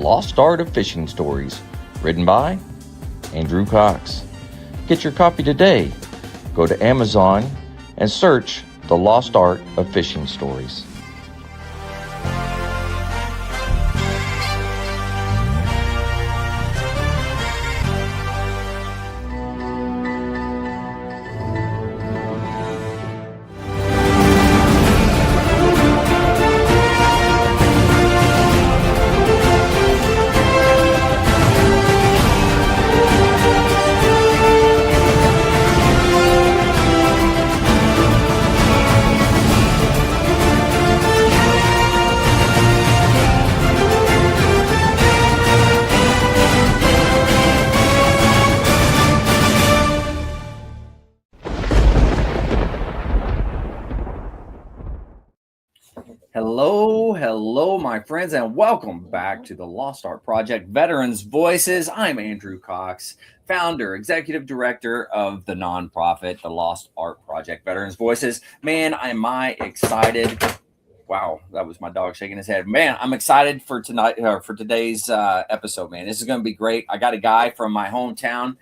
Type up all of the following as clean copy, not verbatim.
Lost Art of Fishing Stories, written by Andrew Cox. Get your copy today. Go to Amazon and search The Lost Art of Fishing Stories. Hello, my friends, and welcome back to the Lost Art Project Veterans Voices. I'm Andrew Cox, founder, executive director of the nonprofit, the Lost Art Project Veterans Voices. Man, am I excited. Wow, that was my dog shaking his head. Man, I'm excited for today's episode, man. This is going to be great. I got a guy from my hometown.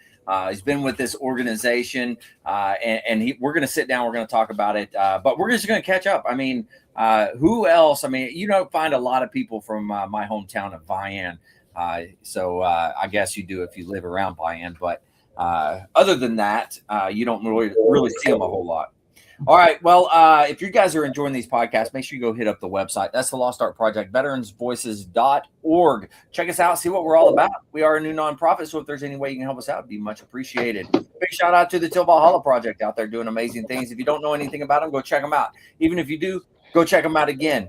He's been with this organization, and we're going to sit down. We're going to talk about it, but we're just going to catch up. I mean, who else? I mean, you don't find a lot of people from my hometown of Vian. So I guess you do if you live around Vian. But other than that, you don't really see them a whole lot. All right. Well, if you guys are enjoying these podcasts, make sure you go hit up the website. That's the Lost Art Project, veteransvoices.org. Check us out. See what we're all about. We are a new nonprofit, so if there's any way you can help us out, it'd be much appreciated. Big shout out to the Till Valhalla Project out there doing amazing things. If you don't know anything about them, go check them out. Even if you do, go check them out again.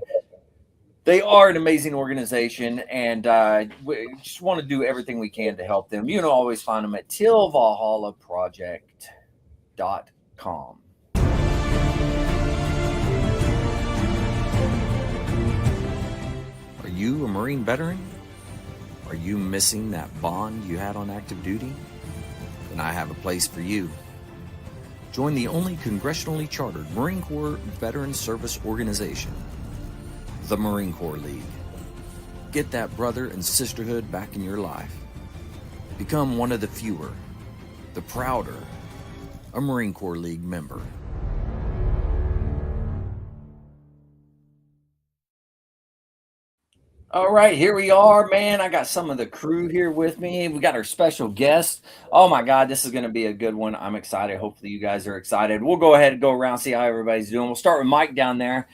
They are an amazing organization, and we just want to do everything we can to help them. You can always find them at tillvalhallaproject.com. Are you a Marine veteran? Are you missing that bond you had on active duty? Then I have a place for you. Join the only congressionally chartered Marine Corps Veteran Service Organization, the Marine Corps League. Get that brother and sisterhood back in your life. Become one of the fewer, the prouder, a Marine Corps League member. All right, here we are, man. I got some of the crew here with me. We got our special guest. Oh my God, this is going to be a good one. I'm excited. Hopefully you guys are excited. We'll go ahead and go around, see how everybody's doing. We'll start with Mike down there.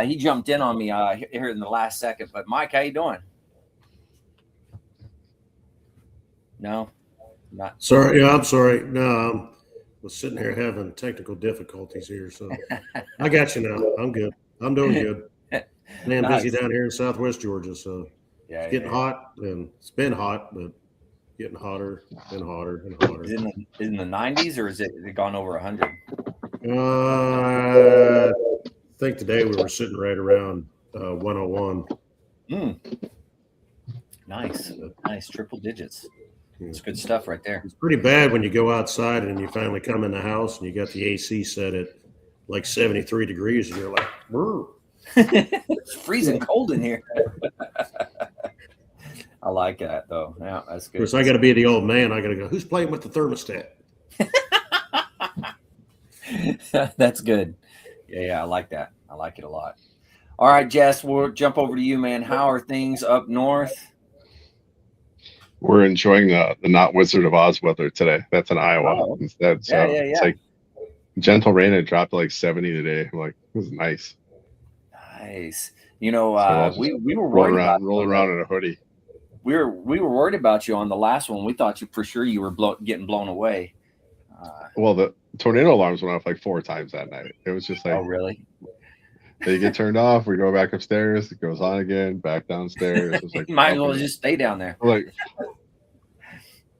He jumped in on me here in the last second. But Mike, how you doing? No, not. Sorry. Yeah, I'm sorry. No, I was sitting here having technical difficulties here. So I got you now. I'm good. I'm doing good. Man, nice. Busy down here in Southwest Georgia, so yeah, it's getting hot, and it's been hot, but getting hotter and hotter and hotter. Is it in the 90s, or is it gone over 100? I think today we were sitting right around 101. Nice, triple digits. It's good stuff right there. It's pretty bad when you go outside and you finally come in the house and you got the AC set at like 73 degrees, and you're like, brr. It's freezing cold in here. I like that though. Yeah, that's good. Of course, I got to be the old man. I got to go, who's playing with the thermostat? That's good. Yeah, I like that. I like it a lot. All right, Jess, we'll jump over to you, man. How are things up north? We're enjoying the not Wizard of Oz weather today. That's in Iowa instead. So it's like gentle rain. It dropped to like 70 today. I'm like, this is nice. Nice. You know, so we were worried rolling around in a hoodie. We were worried about you on the last one. We thought you for sure you were getting blown away. Well, the tornado alarms went off like 4 times that night. It was just like, oh really? They get turned off. We go back upstairs. It goes on again. Back downstairs. It was like, might as well just stay down there. Like,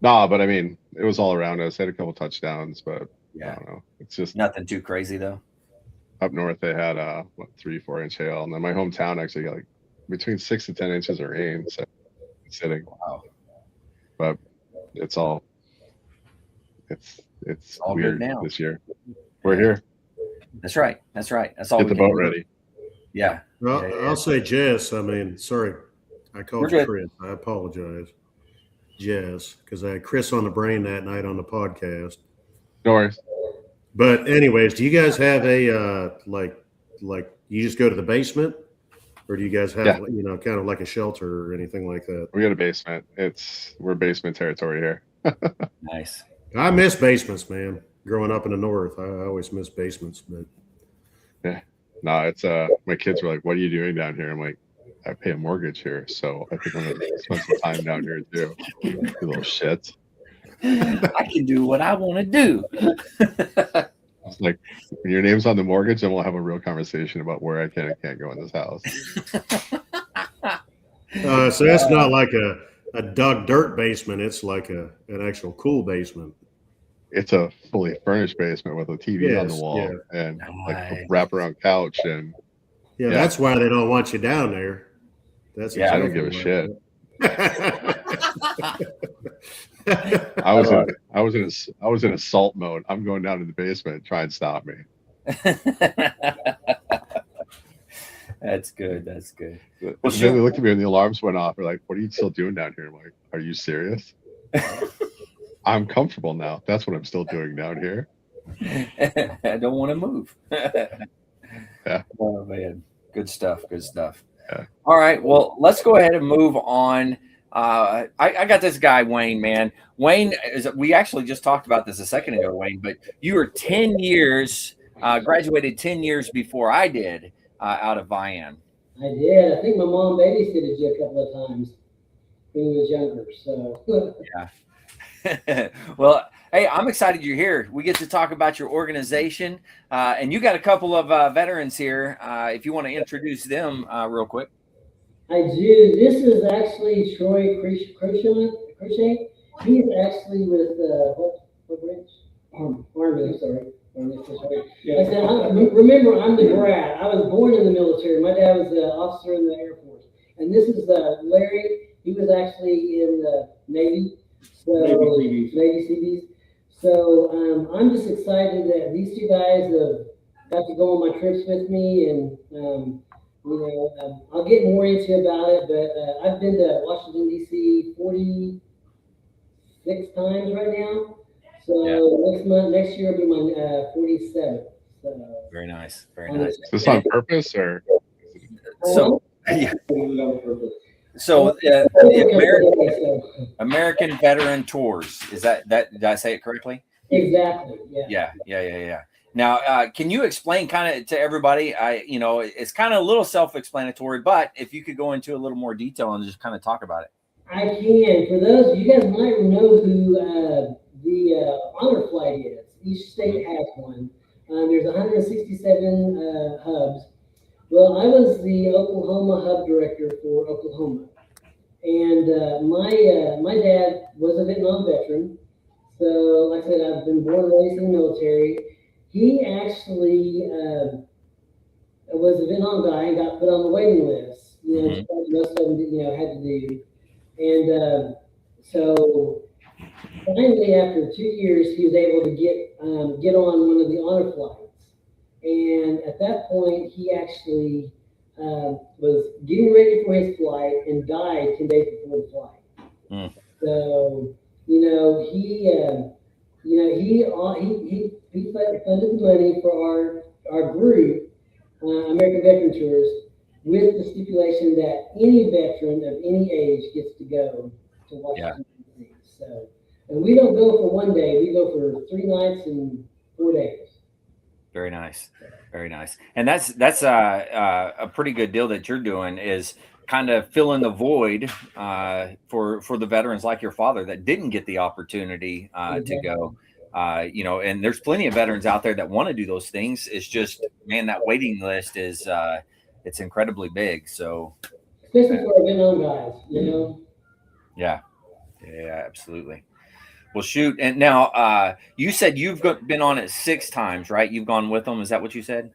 nah, but I mean, it was all around us. Had a couple touchdowns, but yeah, I don't know. It's just nothing too crazy though. Up north, they had 3-4 inch hail, and then my hometown actually got like between 6 to 10 inches of rain. So it's sitting. Wow. But it's all weird now this year. We're here. That's right. That's all. Get the boat ready. Yeah. Well, I'll say, Jess. I mean, sorry, I called you Chris. I apologize. Jess, because I had Chris on the brain that night on the podcast. No worries. But anyways, do you guys have a like you just go to the basement, or do you guys have kind of like a shelter or anything like that? We got a basement. We're basement territory here. Nice. I miss basements, man. Growing up in the north, I always miss basements. But yeah, no, it's my kids were like, "What are you doing down here?" I'm like, "I pay a mortgage here, so I think I'm gonna spend some time down here too." You little shits. I can do what I want to do. It's like, when your name's on the mortgage, then we'll have a real conversation about where I can and can't go in this house. So that's not like a dug dirt basement. It's like an actual cool basement. It's a fully furnished basement with a TV on the wall and like a wraparound couch. And that's why they don't want you down there. That's I don't give a shit. I was in assault mode. I'm going down to the basement. Try and stop me. That's good. That's good. Well, then they looked at me and the alarms went off. They're like, "What are you still doing down here?" I'm like, "Are you serious?" I'm comfortable now. That's what I'm still doing down here. I don't want to move. Yeah. Oh man, good stuff. Good stuff. Yeah. All right. Well, let's go ahead and move on. I got this guy, Wayne, man. Wayne, we actually just talked about this a second ago, Wayne, but you were 10 years, graduated 10 years before I did out of Vian. I did. I think my mom babysitted you a couple of times when you was younger. So yeah. Well, hey, I'm excited you're here. We get to talk about your organization, and you got a couple of veterans here. If you want to introduce them real quick. I do. This is actually Troy Crochet. He's actually with what branch? Army. I'm sorry. Army. I said, remember, I'm the brat. I was born in the military. My dad was an officer in the Air Force, and this is Larry. He was actually in the Navy. So, Navy CBs. So I'm just excited that these two guys have got to go on my trips with me, and I'll get more into about it. But I've been to Washington D.C. 46 times right now. So next year will be my 47th. So, very nice, very nice. Is this on purpose or? So yeah. So the American Veteran Tours, is that did I say it correctly? Exactly. Yeah. Now, can you explain kind of to everybody? It's kind of a little self-explanatory, but if you could go into a little more detail and just kind of talk about it. I can. For those, you guys might know who the honor flight is. Each state has one. There's 167 hubs. Well, I was the Oklahoma hub director for Oklahoma, and my dad was a Vietnam veteran. So, like I said, I've been born and raised in the military. He actually was a Vietnam guy and got put on the waiting list. Most of them, had to do. And so, finally, after 2 years, he was able to get on one of the honor flights. And at that point, he actually was getting ready for his flight and died 10 days before the flight. So, he funded the money for our group, American Veteran Tours, with the stipulation that any veteran of any age gets to go to Washington, D.C. So, and we don't go for 1 day; we go for 3 nights and 4 days. Very nice, very nice. And that's a pretty good deal that you're doing, is kind of filling the void for the veterans like your father that didn't get the opportunity to go. And there's plenty of veterans out there that want to do those things. It's just, man, that waiting list is it's incredibly big. So especially for our Vietnam guys, Yeah, absolutely. Well, shoot. And now you said you've been on it 6 times, right? You've gone with them. Is that what you said,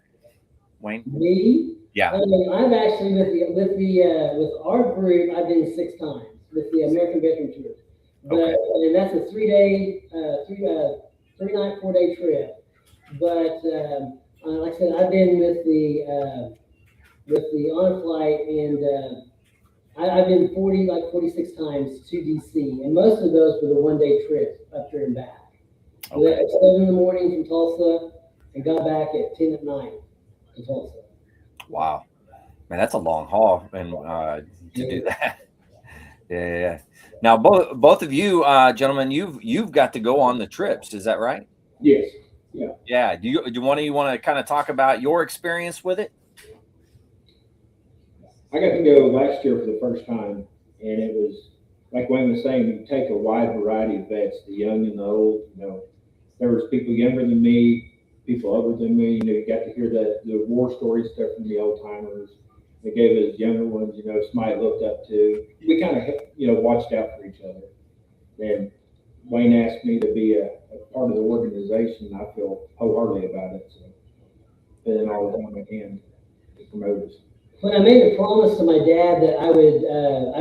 Wayne? Me? Yeah. I've actually with our group, I've been 6 times with the American Veteran Tour. And that's a 3-day, 3-night, 4-day trip. But like I said, I've been with the honor flight and I've been 46 times to DC, and most of those were the one-day trip up there and back. Okay. We left at 7 in the morning from Tulsa and got back at 10 at night to Tulsa. Wow, man, that's a long haul, and to do that. Yeah. Now, both of you, gentlemen, you've got to go on the trips. Is that right? Yes. Yeah. Yeah. Do you want to kind of talk about your experience with it? I got to go last year for the first time, and it was like Wayne was saying. You take a wide variety of vets, the young and the old. There was people younger than me, people older than me. You got to hear the war stories stuff from the old timers. They gave us younger ones, somebody looked up to. We kind of, watched out for each other. And Wayne asked me to be a part of the organization, and I feel wholeheartedly about it. So, putting all the time I can to promote us. When I made a promise to my dad that I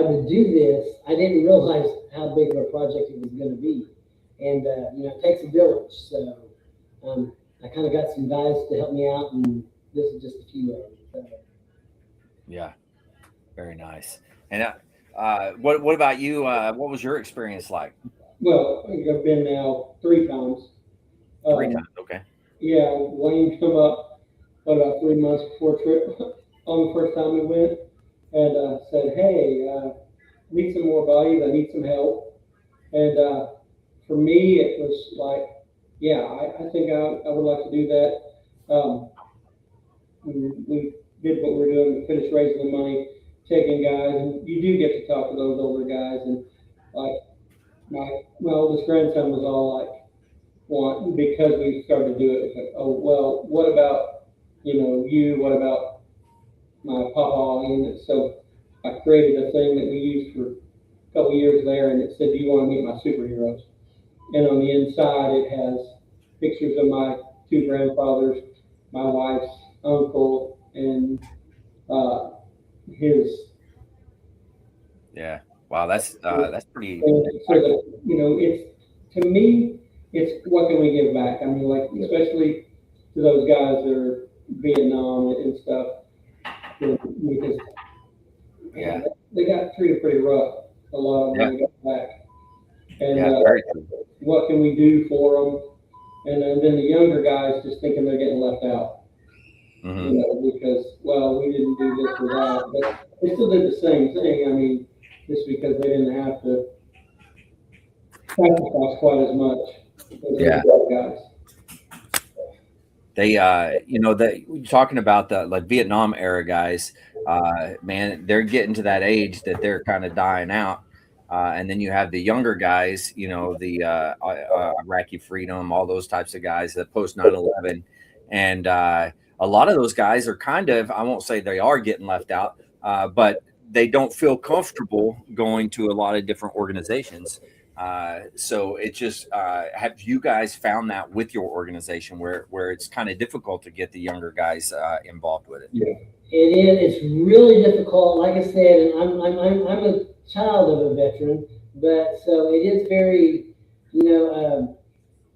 would do this, I didn't realize how big of a project it was going to be. And it takes a village. So I kind of got some guys to help me out, and this is just a few of them. Yeah, very nice. And what about you? What was your experience like? Well, I think I've been now 3 times. 3 times, okay. Yeah, Wayne come up about 3 months before trip on the first time we went, and said, "Hey, I need some more bodies. I need some help." And for me, it was like, yeah, I think I would like to do that. We did what we were doing to finish raising the money, taking guys, and you do get to talk to those older guys. And like my oldest grandson was all like, because we started to do it, like, oh, well, what about, you, what about my papa? And so I created a thing that we used for a couple years there, and it said, "Do you want to meet my superheroes?" And on the inside, it has pictures of my 2 grandfathers, my wife's uncle, and his. Yeah. Wow. That's pretty. So that, it's, to me, it's what can we give back? I mean, like, especially to those guys that are Vietnam and stuff, because they got treated pretty rough. A lot of them got back. And very true. What can we do for them? And then the younger guys just thinking they're getting left out. Mm-hmm. Because, well, we didn't do this or that, but they still did the same thing. I mean, just because they didn't have to sacrifice quite as much as the guys. They, you're talking about the like Vietnam era guys, man, they're getting to that age that they're kind of dying out. And then you have the younger guys, the Iraqi freedom, all those types of guys that post 9/11. And a lot of those guys are kind of, I won't say they are getting left out, but they don't feel comfortable going to a lot of different organizations. So it just, have you guys found that with your organization where it's kind of difficult to get the younger guys involved with it? Yeah, it is. It's really difficult. Like I said, and I'm a child of a veteran, but so it is very,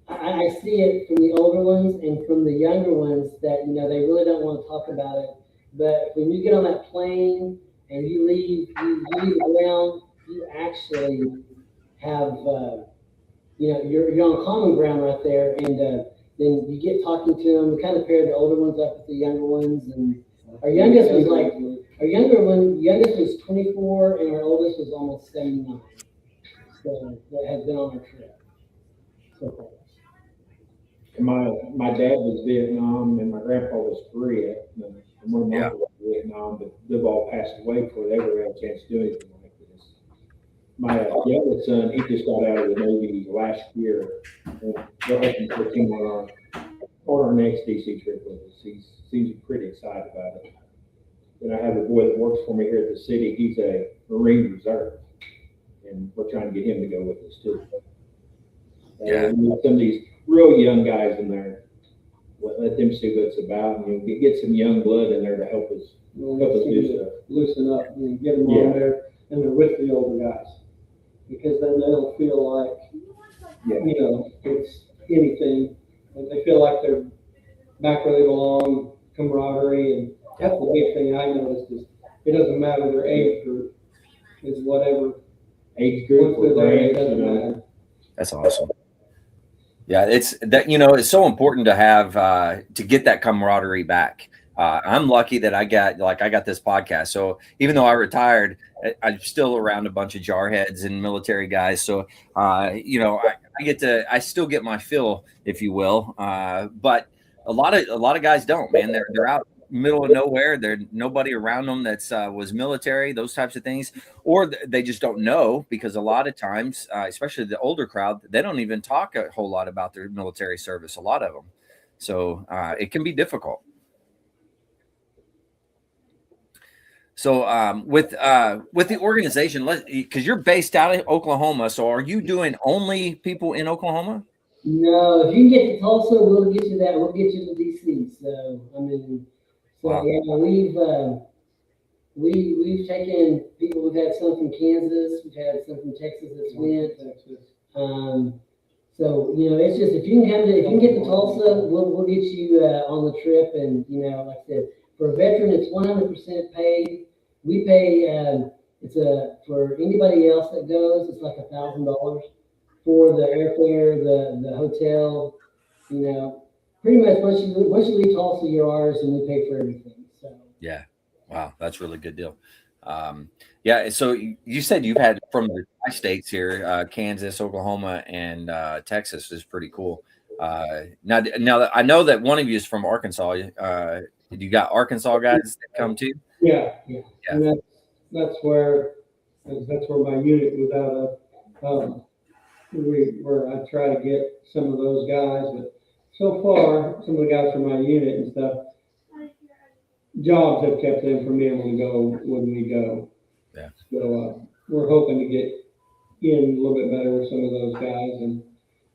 I see it from the older ones and from the younger ones that, they really don't want to talk about it. But when you get on that plane and you leave the ground, you actually have, you're on common ground right there. And then you get talking to them. We kind of pair the older ones up with the younger ones. And our youngest was youngest was 24 and our oldest was almost 79. So that has been on our trip so far. My dad was Vietnam, and my grandpa was Korea, and one of my uncles was Vietnam, but they've all passed away before they ever had a chance to do anything like this. My youngest son, he just got out of the Navy last year, and they're hoping to put him on our next DC trip with us. He seems pretty excited about it. And I have a boy that works for me here at the city. He's a Marine Reserve, and we're trying to get him to go with us too. And some of these real young guys in there, let them see what it's about, and get some young blood in there to help us do stuff. Loosen up and get them on there, and they're with the older guys, because then they don't feel like it's anything, and they feel like they're back where they belong, camaraderie, and that's the big thing I noticed is it doesn't matter their age group. is whatever age group or it branch, doesn't matter. That's awesome. Yeah, it's that, it's so important to have to get that camaraderie back. I'm lucky that I got this podcast. So even though I retired, I'm still around a bunch of jarheads and military guys. So I still get my fill, if you will. But a lot of guys don't, man. They're out middle of nowhere. There's nobody around them that's was military, those types of things, or they just don't know, because a lot of times, especially the older crowd, they don't even talk a whole lot about their military service, a lot of them. So it can be difficult. So with the organization, because you're based out of Oklahoma, so are you doing only people in Oklahoma? No, if you can get to Tulsa, we'll get you that. We'll get you to DC. So I mean, Wow. Yeah, we've taken people. We've had some from Kansas. We've had some from Texas that's went. So it's just if you can get to Tulsa, we'll get you on the trip. And like I said, for a veteran, it's 100% paid. We pay. For anybody else that goes, it's like $1,000 for the airfare, the hotel. Pretty much once you leave Tulsa, you're ours, and we pay for everything. So yeah, wow, that's a really good deal. Yeah, so you said you've had from the states here, Kansas, Oklahoma, and Texas is pretty cool. Now that I know that one of you is from Arkansas. You got Arkansas guys that come too? Yeah. And that's where my unit was out of. Where I try to get some of those guys, but so far, some of the guys from my unit and stuff, jobs have kept them from being able to go when we go. Yeah. So we're hoping to get in a little bit better with some of those guys, and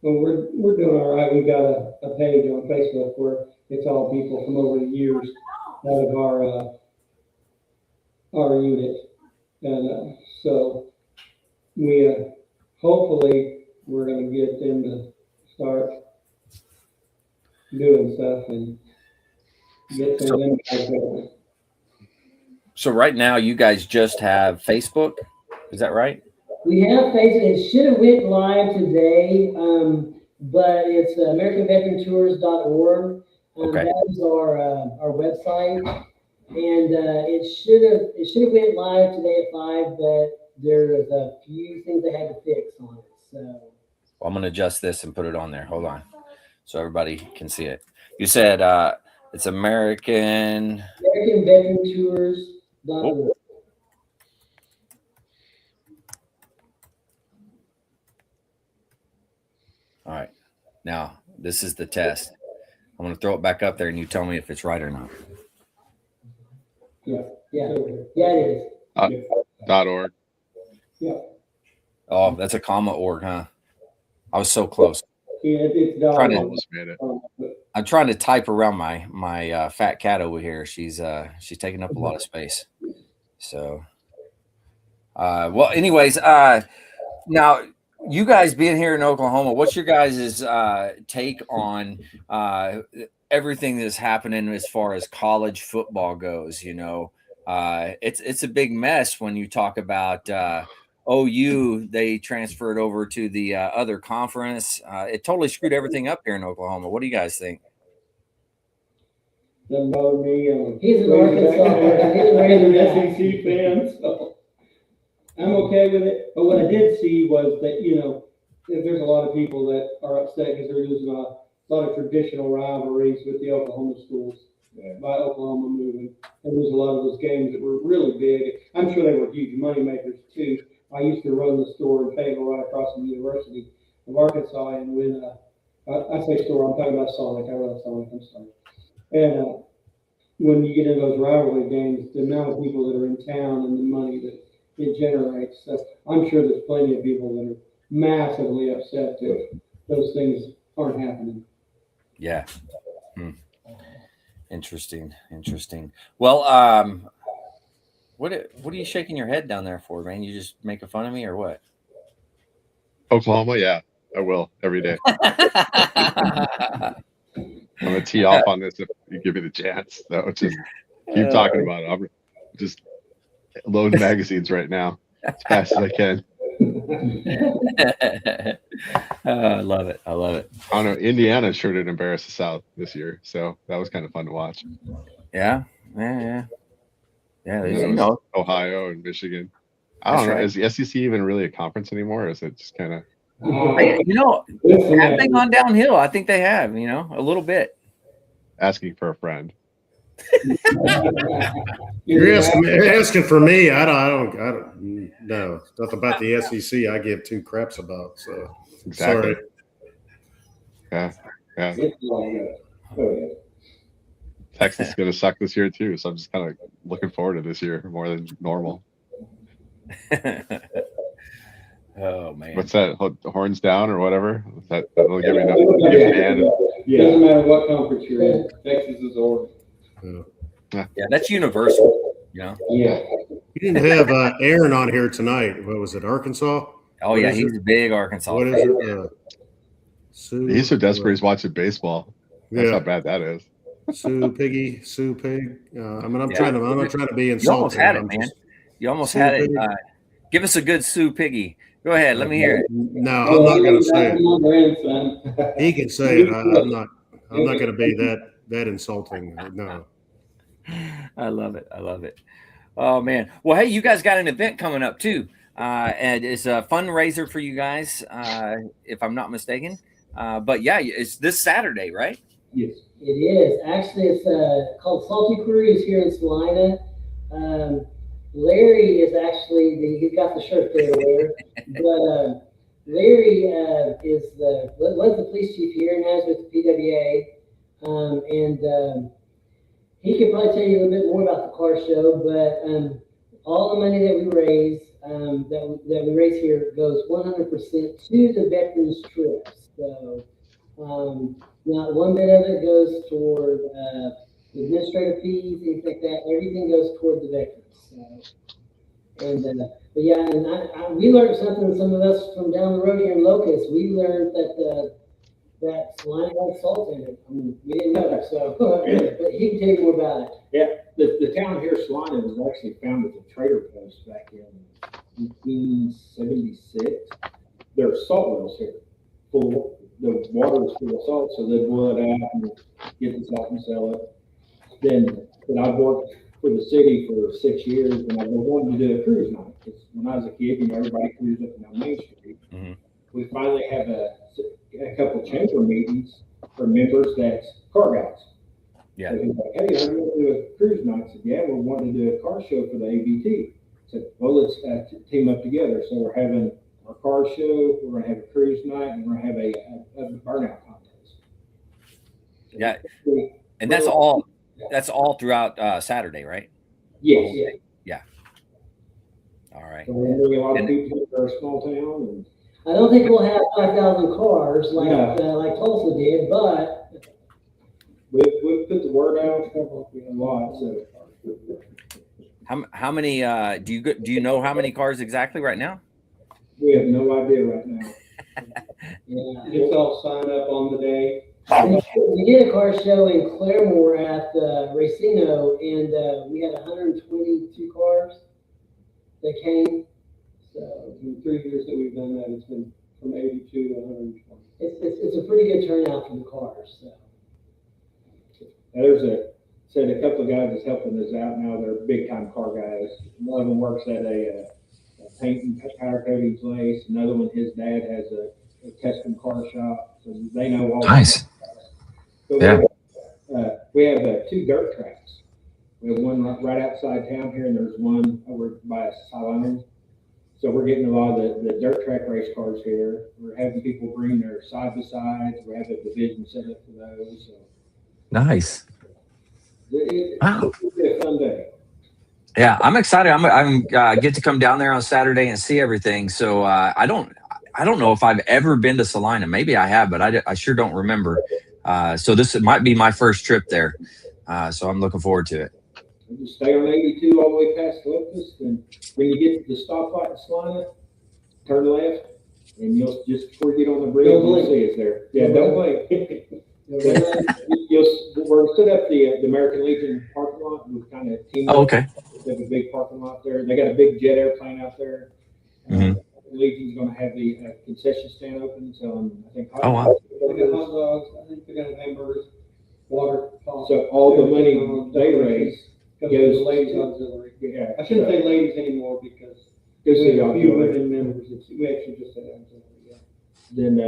we're doing all right. We've got a page on Facebook where it's all people from over the years out of our unit, and so we hopefully we're going to get them to start doing stuff and get some of them guys going. So right now you guys just have Facebook, is that right? we have Facebook. It should have went live today, but it's AmericanVeteranTours.org. Okay. That is our website, and it should have went live today at 5, but there's a few things they had to fix on it. So Well, I'm going to adjust this and put it on there. Hold on, so everybody can see it. You said it's AmericanVeteranTours.org. All right. Now this is the test. I'm going to throw it back up there, and you tell me if it's right or not. Yeah, it is. .org. Yeah. Oh, that's a comma org, huh? I was so close. Yeah, it's Almost made it. I'm trying to type around my fat cat over here. She's taking up a lot of space. So, well, anyways, now you guys being here in Oklahoma, what's your guys' take on everything that's happening as far as college football goes? You know, it's a big mess when you talk about OU. They transferred over to the other conference. It totally screwed everything up here in Oklahoma. What do you guys think? Doesn't bother me. He's an Arkansas. He's an SEC fan, so I'm okay with it. But what I did see was that, you know, there's a lot of people that are upset because they're losing a lot of traditional rivalries with the Oklahoma schools by Oklahoma moving. And there's a lot of those games that were really big. I'm sure they were huge money makers too. I used to run the store in Fayetteville right across from the University of Arkansas, and when I say store, I'm talking about Sonic. I run Sonic. I'm sorry. And when you get into those rivalry games, the amount of people that are in town and the money that it generates, I'm sure there's plenty of people that are massively upset that those things aren't happening. Yeah. Interesting. Well, what are you shaking your head down there for, man? You just making fun of me or what? Oklahoma, yeah, I will every day. I'm gonna tee off on this if you give me the chance. So just keep talking about it. I'm just loading magazines right now. as fast as I can. I love it. I love it. I don't know. Indiana sure did embarrass the South this year, so that was kind of fun to watch. Yeah. There's, you know, Ohio and Michigan. I don't know. Right. Is the SEC even really a conference anymore? Or is it just kind of? You know, have they gone downhill? I think they have. You know, a little bit. Asking for a friend. You're asking for me. I don't know. Stuff about the SEC I give two craps about. So exactly. Sorry. Yeah. Texas is going to suck this year too, so I'm just kind of looking forward to this year more than normal. Oh man! What's that? Horns down or whatever? That'll give me enough. Doesn't matter what conference you're in. Texas is over. Yeah, that's universal. You know. Yeah. You didn't have Aaron on here tonight. What was it? Arkansas? Oh yeah, he's a big Arkansas. What is it? He's so desperate he's watching baseball. That's how bad that is. Sue Pig. I'm not trying to be insulting. You almost had it, man. You almost had it. Give us a good Sue Piggy. Go ahead. Let me hear it. No, I'm not going to say it. He can say it. I'm not going to be that insulting. No. I love it. Oh man. Well, hey, you guys got an event coming up too, and it's a fundraiser for you guys, if I'm not mistaken. But yeah, it's this Saturday, right? Yes, it is. Actually, it's called Salty Cruise here in Salina. Larry is actually he's got the shirt there to wear, but Larry was the police chief here and now is with the PWA, and he could probably tell you a little bit more about the car show. But all the money that we raise that we raise here goes 100% to the veterans trips. So not one bit of it goes toward administrative fees, things like that. Everything goes toward the veterans. But yeah, and we learned something. Some of us from down the road here in Locust, we learned that Salina had salt in it. I mean, we didn't know that. So, but he can tell you more about it. Yeah, the town here, Salina, was actually founded as a trader post back in 1876. There are salt wells here, the water is full of salt, so they boil it out and get the salt and sell it. Then I've worked for the city for 6 years, and I've been wanting to do a cruise night. Because when I was a kid, everybody cruised up and down Main Street. Mm-hmm. We finally have a couple chamber meetings for members that's car guys. Yeah. So he's like, hey, I'm going to do a cruise night. I said, yeah, we're wanting to do a car show for the ABT. I said, well, let's team up together. So we're having our car show, we're going to have a cruise night, and we're going to have a burnout contest. So yeah. And that's all. That's all throughout Saturday, right? Yes. Yeah. All right. So we're doing a lot of people in our small town. And I don't think we'll have 5,000 cars like Tulsa did, but we put the word out a lot. So how many do you know how many cars exactly right now? We have no idea right now. Yeah, it's all signed up on the day. We did a car show in Claremore at Racino, and we had 122 cars that came. So in 3 years that we've done that, it's been from 82 to 120. It's a pretty good turnout for the cars. So. Now there's a couple of guys that's helping us out now. They're big time car guys. One of them works at a paint and powder coating place. Another one, his dad has a custom car shop, so they know all. Nice. So we have 2 dirt tracks. We have one right outside town here, and there's one over by Salina. So we're getting a lot of the dirt track race cars here. We're having people bring their side by sides. We have a division set up for those. So nice. Wow. It'll be a fun day. Yeah, I'm excited. I'm get to come down there on Saturday and see everything. So I don't know if I've ever been to Salina. Maybe I have, but I sure don't remember. So this might be my first trip there. So I'm looking forward to it. You just stay on 82 all the way past Locust, and when you get to the stoplight in Salina, turn left, and you'll just before you get on the bridge, you'll see us there. Yeah, don't blink. We're set up the American Legion parking lot. We've kind of teamed up. Oh, okay. They have a big parking lot there. They got a big jet airplane out there. Legion's going to have the concession stand open. So I think oh wow, they got hot dogs. I think they got hamburgers, water. So all the money they raise goes to the ladies auxiliary. Yeah, I shouldn't say ladies anymore because goes to we the have a few auxiliary. women members. We actually just say auxiliary. Yeah. Then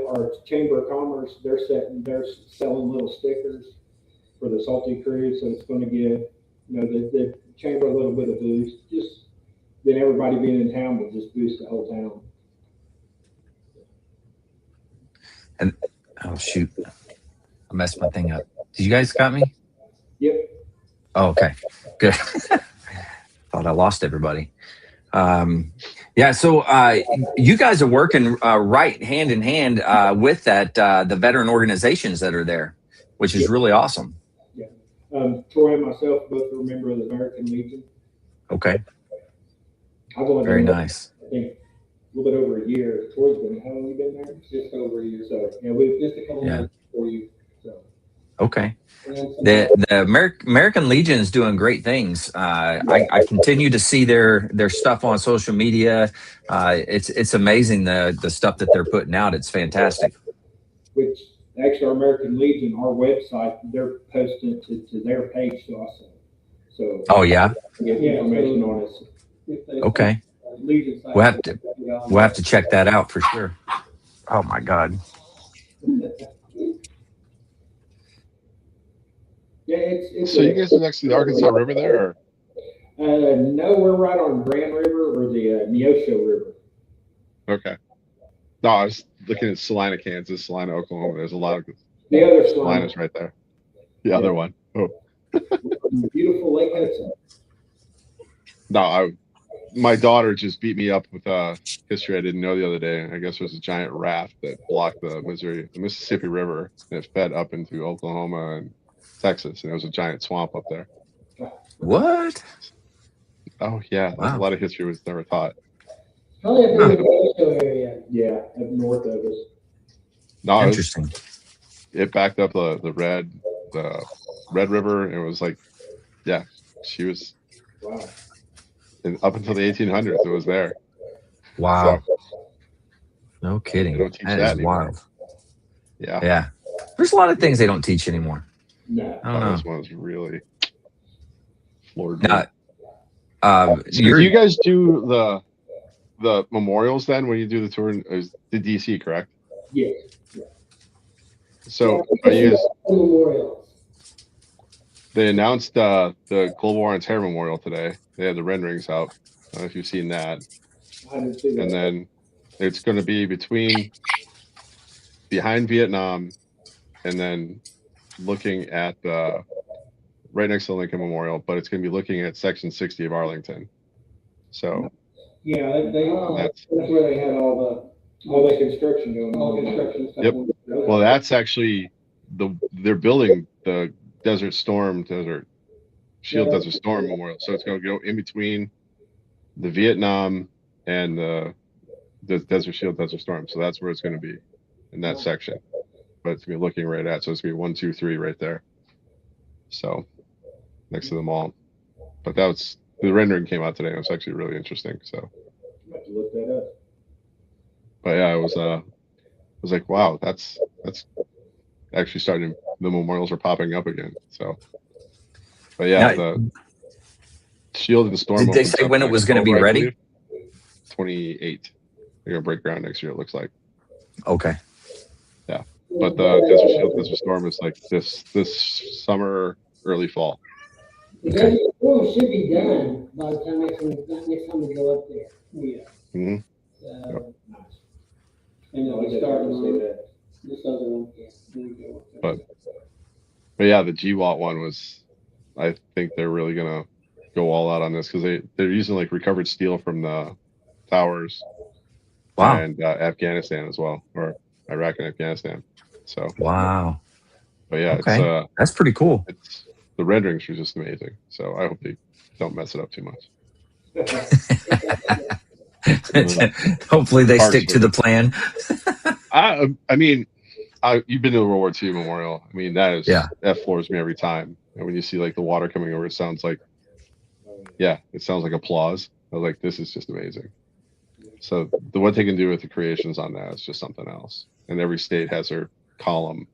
our Chamber of Commerce, they're selling little stickers for the Salty Cruise, so it's going to give the Chamber a little bit of boost. Just then everybody being in town will just boost the whole town. and oh shoot, I messed my thing up. Did you guys got me? Yep. Oh, okay, good. Thought I lost everybody. Yeah, so you guys are working right hand in hand with the veteran organizations that are there, which is really awesome. Yeah. Troy and myself both are a member of the American Legion. Okay. I've only Very been nice. I think a little bit over a year. Troy's been, how long have you been there? Just over a year. So yeah, we've Just a couple months before you. So. Okay. And The American Legion is doing great things. I continue to see their stuff on social media. It's amazing the stuff that they're putting out. It's fantastic. Which actually our American Legion, our website, they're posting to their page also. So Oh yeah. Get information on us. Okay. Legion side, We'll have to check that out for sure. Oh my God. Yeah, it's. So you guys are next to the Arkansas River there? Or? No, we're right on Grand River or the Neosho River. Okay. No, I was looking at Salina, Kansas, Salina, Oklahoma. There's a lot of The other Salina's right there. The other one. Oh. Beautiful Lake Hudson. No, my daughter just beat me up with history I didn't know the other day. I guess there's a giant raft that blocked the Mississippi River, and it fed up into Oklahoma and Texas, and there was a giant swamp up there. What? Oh yeah, Wow. a lot of history was never taught. Probably up in the Neosho area. Yeah, up north of us. No, Interesting. It backed up the Red River, and it was like, yeah, she was. Wow. And up until the 1800s, it was there. Wow. So, No kidding. they don't teach That that is anymore. wild. Yeah. Yeah. There's a lot of things they don't teach anymore. No. I don't know. This one was really floored me. Now, So do you guys do the memorials then when you do the tour in the DC, correct? Yes. So are you guys, Memorials. they announced the Global War on Terror Memorial today. They had the renderings out. I don't know if you've seen that. I haven't seen that. And then it's going to be behind Vietnam, and then looking at right next to the Lincoln Memorial, but it's going to be looking at Section 60 of Arlington. So yeah, that's where they had all the construction going on. all the construction stuff. Yep. Well, that's actually they're building the Desert Shield Desert Storm Memorial. So it's going to go in between the Vietnam and the Desert Shield Desert Storm. So that's where it's going to be in that section. But it's going to be looking right at. So it's going to be 1, 2, 3 right there. So next to the mall. But the rendering came out today. It was actually really interesting. So I have to look that up. but yeah, it was like, wow, that's actually starting. The memorials are popping up again. So, but yeah, the Shield of the Storm. Did they say when it was going to be ready? 28. They're gonna break ground next year. It looks like. Okay. Yeah, but the Desert Shield Desert Storm is like this summer, early fall. The Desert Storm should be done by the time next time we go up there. Yeah. Mm-hmm. So, And we started on this other one. Yeah. But yeah, the GWAT one was. I think they're really gonna go all out on this because they're using like recovered steel from the towers. Wow. And Afghanistan as well, or Iraq and Afghanistan. So wow. But yeah, okay. That's pretty cool. The renderings are just amazing. So I hope they don't mess it up too much. Hopefully they stick to the plan. I mean, you've been to the World War II Memorial. I mean, that floors me every time. And when you see like the water coming over, it sounds like yeah, it sounds like applause. I was like, this is just amazing. So what they can do with the creations on that is just something else. And every state has their column.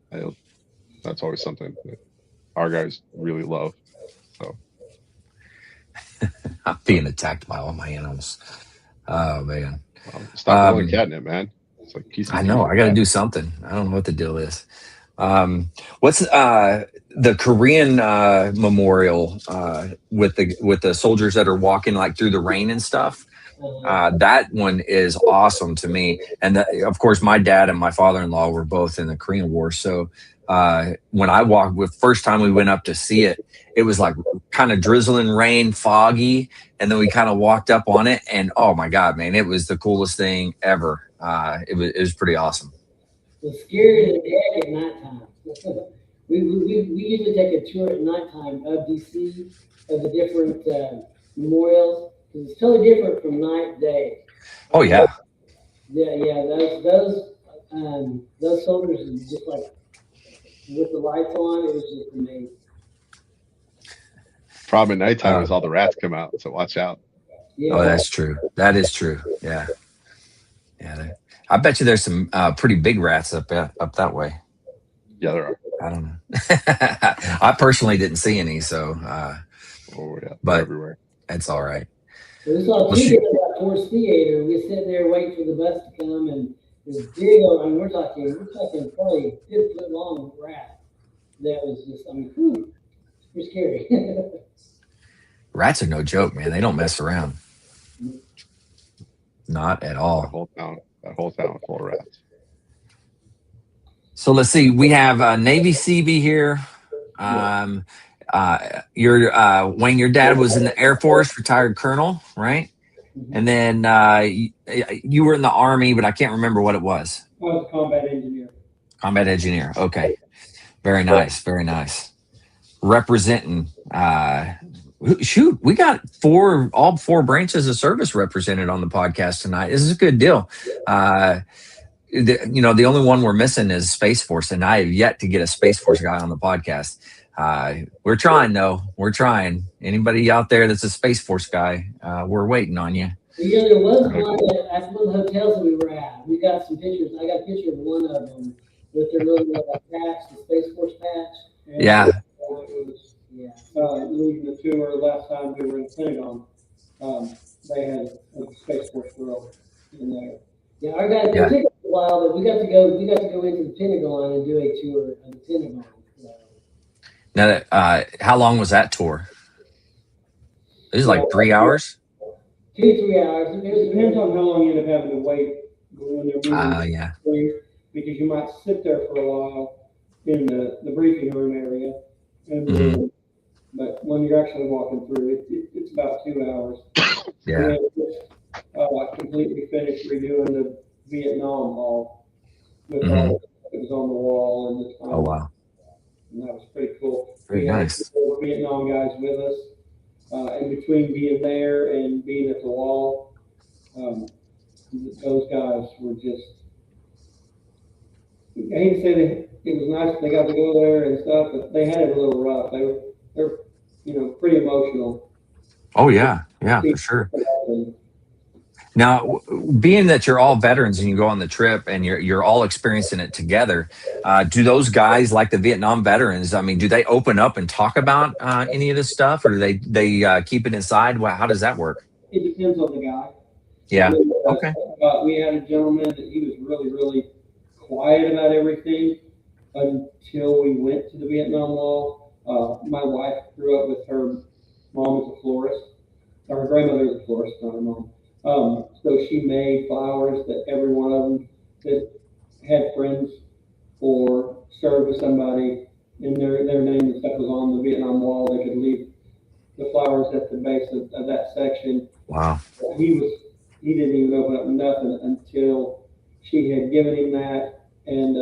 That's always something that our guys really love. So I'm being attacked by all my animals. Oh man. Stop going catnip, man. It's like PCP. I know. I got to do something. I don't know what the deal is. What's the Korean memorial with the soldiers that are walking like through the rain and stuff? That one is awesome to me. And of course, my dad and my father-in-law were both in the Korean War. So when I walked with first time we went up to see it, it was like kind of drizzling rain, foggy. And then we kind of walked up on it and oh my God, man, it was the coolest thing ever. It was pretty awesome. It was scary as heck at nighttime. we usually take a tour at nighttime of DC, of the different memorials. It's totally different from night day. Oh yeah. Yeah. Those soldiers just like with the lights on, it was just amazing. Problem at nighttime is all the rats come out, so watch out. Yeah. Oh, that's true. That is true. Yeah. I bet you there's some pretty big rats up that way. Yeah, there are. I don't know. I personally didn't see any, so. But everywhere. That's all right. We saw two about Force Theater. We were sitting there waiting for the bus to come, and this big old, I mean, we're talking probably 50 foot long rat. That was just, I mean, it's scary. Rats are no joke, man. They don't mess around. Not at all. That whole town full of rats. So let's see. We have Navy Seabee here. Wayne, your dad was in the Air Force, retired colonel, right? And then you were in the Army, but I can't remember what it was. I was a combat engineer. Combat engineer. Okay. Very nice. Very nice. Representing. Shoot, we got all four branches of service represented on the podcast tonight. This is a good deal. The only one we're missing is Space Force, and I have yet to get a Space Force guy on the podcast. We're trying, though. We're trying. Anybody out there that's a Space Force guy, we're waiting on you. Yeah, there was one at one of the hotels that we were at. We got some pictures. I got a picture of one of them with their little patch, the Space Force patch. Yeah. Leading the tour last time we were in Pentagon, they had a Space Force girl in there. Yeah, our guys, it took a while, but we got to go into the Pentagon and do a tour of the Pentagon. Now, how long was that tour? It was like 3 hours? 2-3 hours. It depends on how long you end up having to wait when they're moving. Because you might sit there for a while in the briefing room area, and but when you're actually walking through, it's about 2 hours. Yeah. And just completely finished redoing the Vietnam Hall with all that was on the wall and the time. Oh wow. And that was pretty cool. Very nice. We had Vietnam guys with us. In between being there and being at the wall, those guys were just, I hate to say that it was nice they got to go there and stuff, but they had it a little rough. They're pretty emotional. Oh yeah, for sure. Now, being that you're all veterans and you go on the trip and you're all experiencing it together, do those guys, like the Vietnam veterans, I mean, do they open up and talk about any of this stuff, or do they keep it inside? Well, how does that work? It depends on the guy. Yeah. Okay. We had a gentleman that he was really, really quiet about everything until we went to the Vietnam Wall. My wife grew up with her mom as a florist, or her grandmother was a florist, not her mom. So she made flowers that every one of them that had friends or served with somebody and their name and stuff was on the Vietnam Wall. They could leave the flowers at the base of that section. Wow. He didn't even open up nothing until she had given him that, and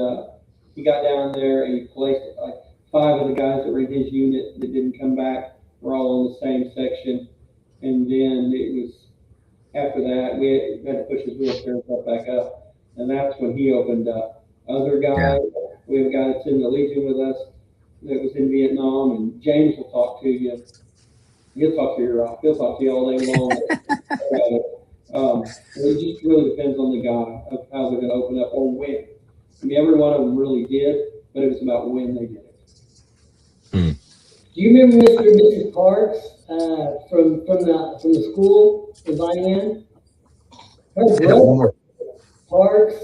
he got down there and he placed it. Like 5 of the guys that were in his unit that didn't come back were all in the same section, and then it was after that we had to push his wheelchair back up, and that's when he opened up. Other guys, we have a guy that's in the Legion with us that was in Vietnam, and James will talk to you He'll talk to you all day long about it. It just really depends on the guy of how they're going to open up or when. I mean, every one of them really did, but it was about when they did it. Hmm. Do you remember Mr. and Mrs. Parks from the school in Vian? Her Say that one brother, more. Parks.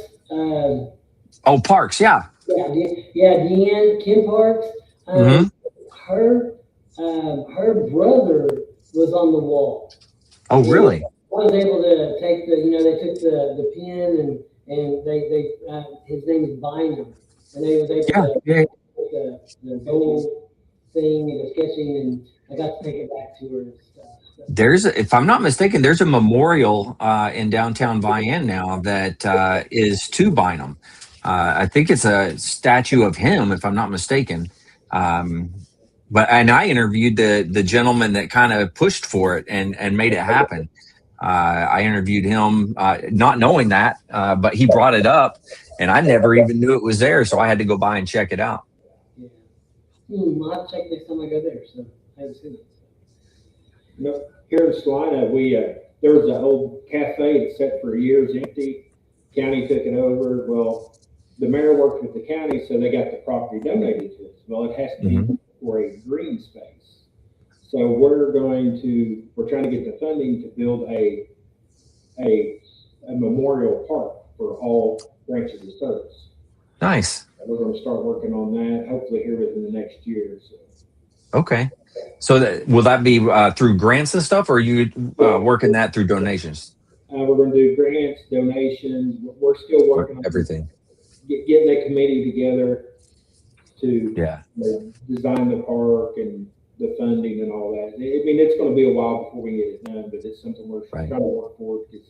Oh, Parks. Yeah. Deanne Kim Parks. Mhm. Her brother was on the wall. Oh, And really? I was able to take they took the pen and they his name is Bynum, and they was able to Yeah. put the gold thing and the sketching, and I got to take it back to her and stuff. If I'm not mistaken, there's a memorial in downtown Vian now that is to Bynum. I think it's a statue of him, if I'm not mistaken. Um, and I interviewed the gentleman that kind of pushed for it and made it happen. I interviewed him, not knowing that, but he brought it up, and I never even knew it was there, so I had to go by and check it out. Yeah. I'll have to check next time I go there. So I haven't seen it. No, here in Salina, there was an old cafe that sat for years empty. County took it over. Well, the mayor worked with the county, so they got the property donated to us. Well, it has to be for a green space. So we're trying to get the funding to build a memorial park for all branches of service. Nice. We're going to start working on that, hopefully here within the next year. So. Okay. So will that be through grants and stuff, or are you working that through donations? We're going to do grants, donations. We're still working on everything. Getting a committee together to design the park and the funding and all that. I mean, it's going to be a while before we get it done, but it's something we're trying to work for. Because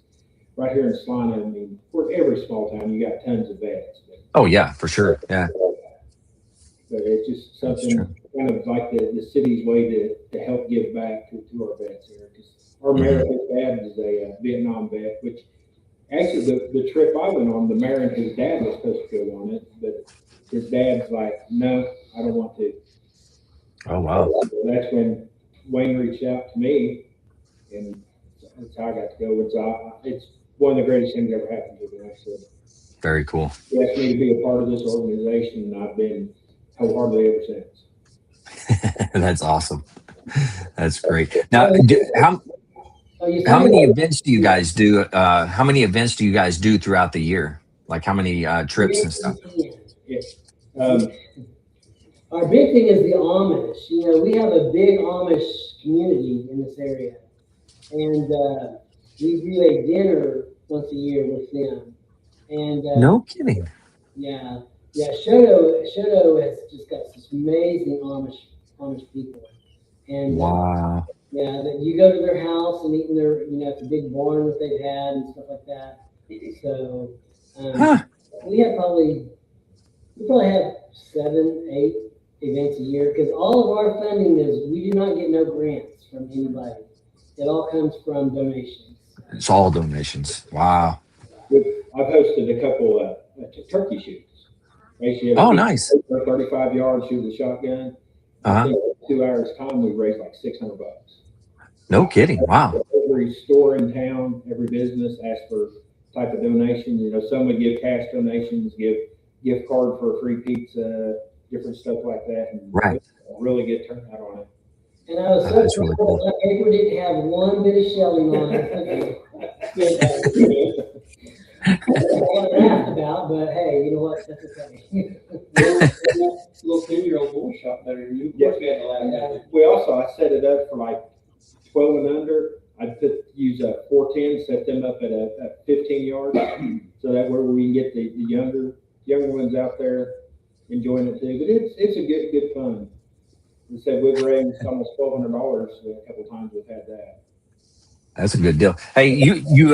right here in Salina, I mean, for every small town, you got tons of vets. Oh yeah, for sure. Yeah. But it's just something kind of like the city's way to help give back to our vets here. Because our mayor, his dad is a Vietnam vet, which actually the trip I went on, the mayor and his dad was supposed to go on it, but his dad's like, no, I don't want to. Oh wow. So that's when Wayne reached out to me, and that's how I got to go. It's one of the greatest things that ever happened to me. So very cool. He asked me to be a part of this organization, and I've been wholeheartedly ever since. That's awesome. That's great. Now, how many events do you guys do? How many events do you guys do throughout the year? Like how many trips and stuff? Our big thing is the Amish. We have a big Amish community in this area, and we do a dinner once a year with them. And no kidding. Yeah. Shoto has just got this amazing Amish people, and wow. That you go to their house and eat in their, it's a big barn that they've had and stuff like that. So we probably have 7, 8 events a year, because all of our funding we do not get no grants from anybody. It all comes from donations. It's all donations. Wow. I've hosted a couple turkey shoots. Nice. 35 yards, shoot a shotgun. I think in 2 hours time we raised like $600. No kidding. Wow. Every store in town, every business asked for type of donation. Some would give cash donations, give gift card for a free pizza, different stuff like that. And really good turnout on it. And I was so proud cool. That paper didn't have one bit of shelling on it. I laughed about, but hey, you know what? That's okay. Little 10-year-old boy shot better than you. Yeah. I set it up for like 12 and under. I'd use a 410, set them up at 15 yards, so that way we can get the younger ones out there enjoying it too. But it's a good fun. We said we've raised almost $1,200 a couple times we've had that. That's a good deal. Hey, you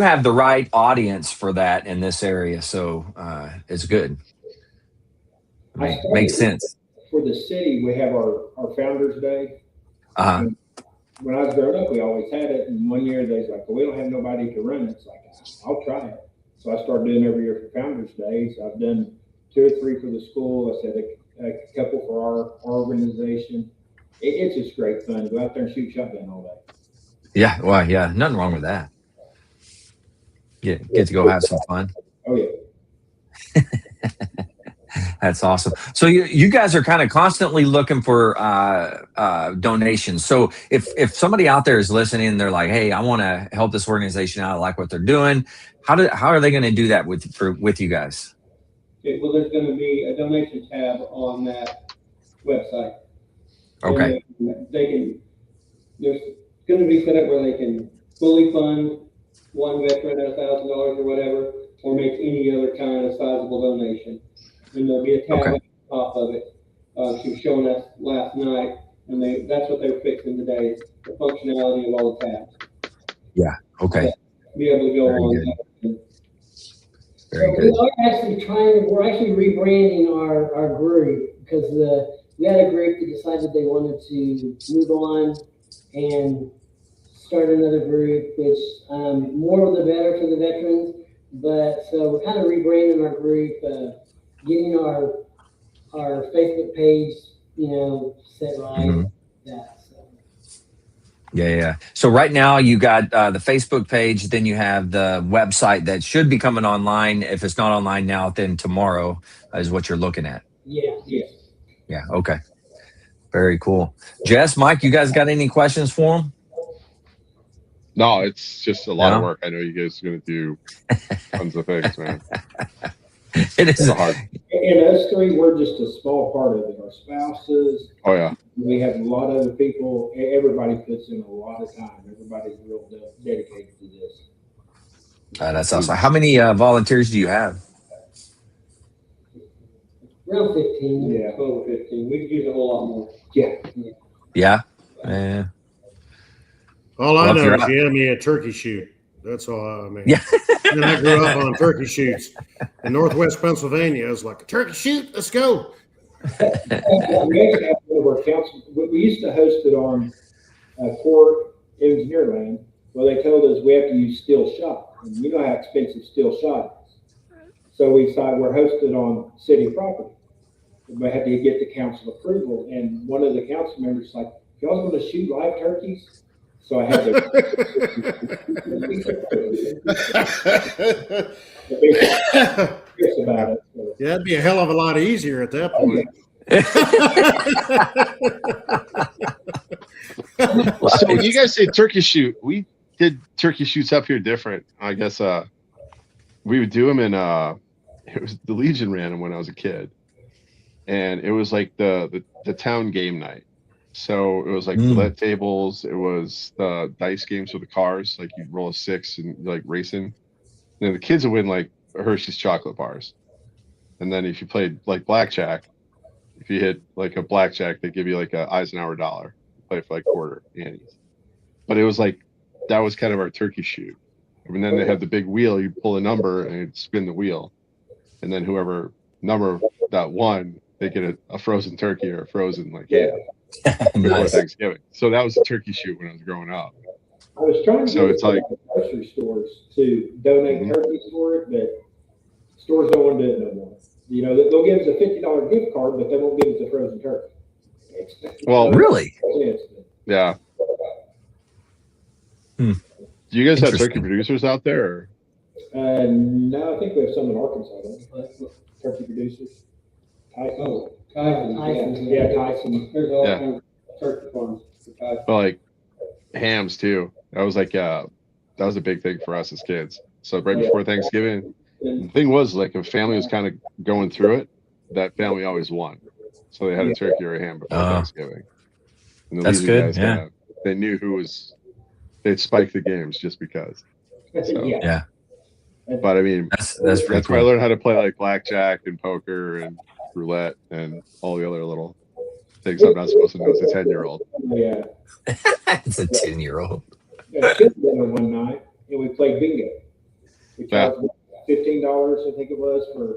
have the right audience for that in this area, so it's good. Makes sense. For the city, we have our Founders Day. When I was growing up, we always had it, and one year they was like, well, we don't have nobody to run it. It's like, I'll try it. So I started doing every year for Founders Days. I've done 2 or 3 for the school. I said a couple for our organization. It's just great fun. Go out there and shoot shotgun all day. Yeah, well, yeah, nothing wrong with that. Get to go have some fun. Oh yeah. That's awesome. So you guys are kind of constantly looking for donations. So if somebody out there is listening and they're like, hey, I want to help this organization out, I like what they're doing, how are they going to do that with you guys? Okay, well, there's going to be a donation tab on that website. Okay. And they can, there's going to be set up where they can fully fund one veteran at $1,000 or whatever, or make any other kind of sizable donation. And there'll be a tab at the top of it. She was showing us last night, and that's what they're fixing today, is the functionality of all the tabs. Yeah. Okay. So be able to go Very on good. that. Very So good. we're actually rebranding our group because we had a group that decided they wanted to move on and start another group, which more the better for the veterans. But so we're kind of rebranding our group, getting our Facebook page, set right. Mhm. Yeah. So. Yeah. So right now you got the Facebook page, then you have the website that should be coming online. If it's not online now, then tomorrow is what you're looking at. Yeah. Yes. Yeah. Okay. Very cool. Jess, Mike, you guys got any questions for him? No, it's just a lot No? of work. I know you guys are going to do tons of things, man. It is It's hard. And us three, we're just a small part of it. Our spouses, Oh yeah. we have a lot of other people. Everybody puts in a lot of time. Everybody's real dedicated to this. That's awesome. How many volunteers do you have? Around 15. Yeah. 12 or 15. We could use a whole lot more. Yeah. Yeah. All I Well, if know you're is out- you had me a turkey shoot. That's all I mean. Yeah. And I grew up on turkey shoots in Northwest Pennsylvania. It was like a turkey shoot. Let's go. We actually have one of our council. We used to host it on court. It was near land. Well, they told us we have to use steel shot, and you know how expensive steel shot is. So we decided we're hosted on city property. We had to get the council approval, and one of the council members was like, "Y'all want to shoot live turkeys?" So I had to. About it. So. Yeah, that'd be a hell of a lot easier at that point. So when you guys say turkey shoot, we did turkey shoots up here different. I guess we would do them in it was the Legion ran them when I was a kid, and it was like the town game night. So it was like roulette tables. It was the dice games with the cars, like you roll a 6 and like racing. And the kids would win like Hershey's chocolate bars. And then if you played like blackjack, if you hit like a blackjack, they give you like a Eisenhower dollar. Play for like quarter annies. But it was like that was kind of our turkey shoot. And then they had the big wheel. You pull a number and you'd spin the wheel, and then whoever number that won, they get a frozen turkey or a frozen like ham before Nice. Thanksgiving. So that was a turkey shoot when I was growing up. I was trying to So get it's like grocery stores to donate turkeys for it, but stores don't want to do it no more. You know, they'll give us a $50 gift card, but they won't give us a frozen turkey. Well, Really? yeah. Do you guys have turkey producers out there? Or? No, I think we have some in Arkansas. Don't we? Turkey producers. Tyson. Oh, Tyson. Yeah, Tyson. There's all kinds of turkey farms for Tyson. But like hams too. That was like that was a big thing for us as kids. So right before Thanksgiving, the thing was like if a family was kind of going through it, that family always won. So they had a turkey or a ham before Thanksgiving. And the That's Legion good. guys Yeah. they knew who was. They'd spike the games just because. So, Yeah. But I mean, That's pretty that's cool. where I learned how to play like blackjack and poker and roulette and all the other little things I'm not supposed to know as a 10-year-old. Yeah. It's a 10-year-old. Kids dinner one night, and we played bingo. We charged $15, I think it was, for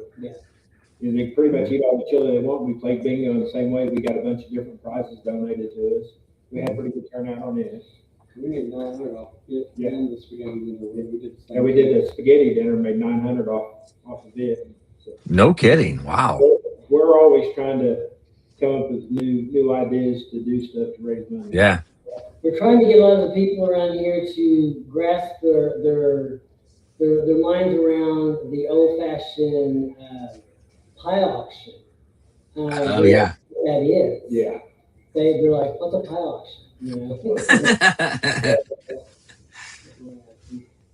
they pretty much eat all the chili they want. We played bingo in the same way. We got a bunch of different prizes donated to us. We had pretty good turnout on it. We made $900 off. Yeah. And the spaghetti dinner. We did the same. And we did the spaghetti dinner, made $900 off of it. So No kidding. Wow. we're always trying to come up with new ideas to do stuff to raise money. Yeah. We're trying to get a lot of the people around here to grasp their minds around the old-fashioned pie auction. Oh yeah. That is. Yeah. They're like, what's a pie auction? You know?